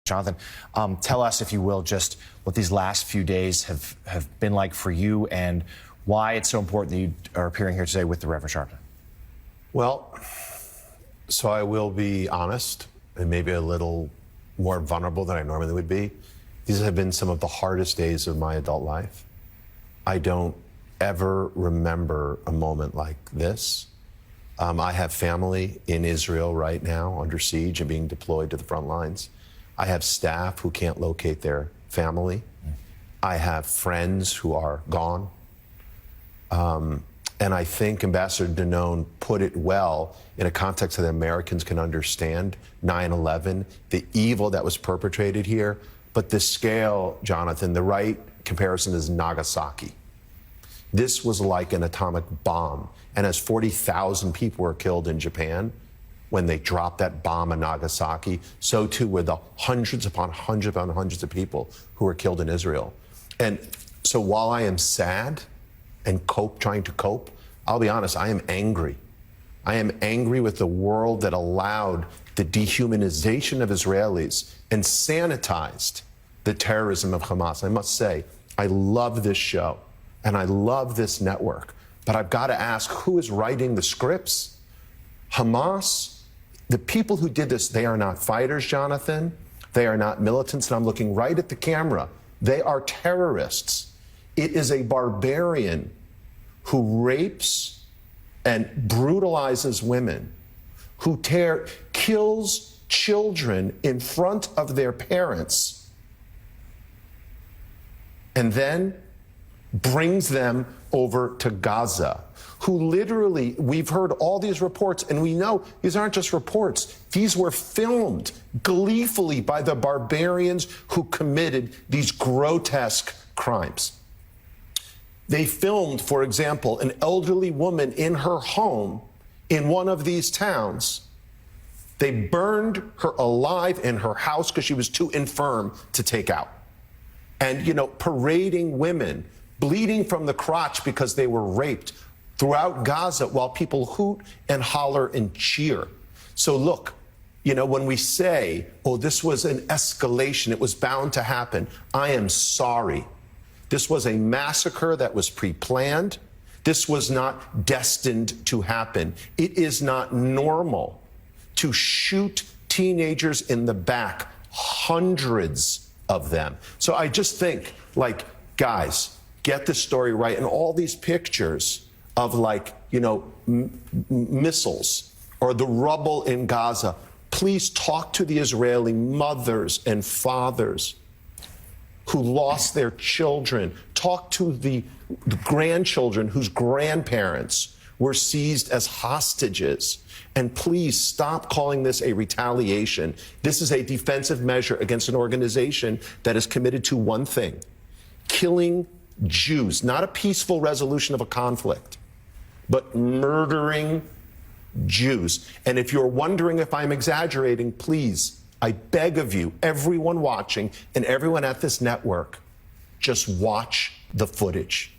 Jonathan, tell us, if you will, just what these last few days have been like for you and why it's so important that you are appearing here today with the Reverend Sharpton. Well, so I will be honest and maybe a little more vulnerable than I normally would be. These have been some of the hardest days of my adult life. I don't ever remember a moment like this. I have family in Israel right now under siege and being deployed to the front lines. I have staff who can't locate their family. I have friends who are gone. And I think Ambassador Danone put it well in a context that Americans can understand, 9/11, the evil that was perpetrated here. But the scale, Jonathan, the right comparison is Nagasaki. This was like an atomic bomb. And as 40,000 people were killed in Japan when they dropped that bomb in Nagasaki, so too were the hundreds upon hundreds of people who were killed in Israel. And so while I am sad and trying to cope, I'll be honest, I am angry. I am angry with the world that allowed the dehumanization of Israelis and sanitized the terrorism of Hamas. I must say, I love this show and I love this network, but I've got to ask, who is writing the scripts? Hamas, the people who did this, they are not fighters, Jonathan. They are not militants, and I'm looking right at the camera. They are terrorists. It is a barbarian who rapes and brutalizes women, who kills children in front of their parents, and then brings them over to Gaza, who literally, we've heard all these reports, and we know these aren't just reports. These were filmed gleefully by the barbarians who committed these grotesque crimes. They filmed, for example, an elderly woman in her home in one of these towns. They burned her alive in her house because she was too infirm to take out. And, parading women, bleeding from the crotch because they were raped throughout Gaza while people hoot and holler and cheer. So look, when we say, oh, this was an escalation, it was bound to happen, I am sorry. This was a massacre that was pre-planned. This was not destined to happen. It is not normal to shoot teenagers in the back, hundreds of them. So I just think, guys, get the story right. And all these pictures of missiles or the rubble in Gaza, please talk to the Israeli mothers and fathers who lost their children. Talk to the grandchildren whose grandparents were seized as hostages. And please stop calling this a retaliation. This is a defensive measure against an organization that is committed to one thing: killing Jews, not a peaceful resolution of a conflict, but murdering Jews. And if you're wondering if I'm exaggerating, please, I beg of you, everyone watching and everyone at this network, just watch the footage.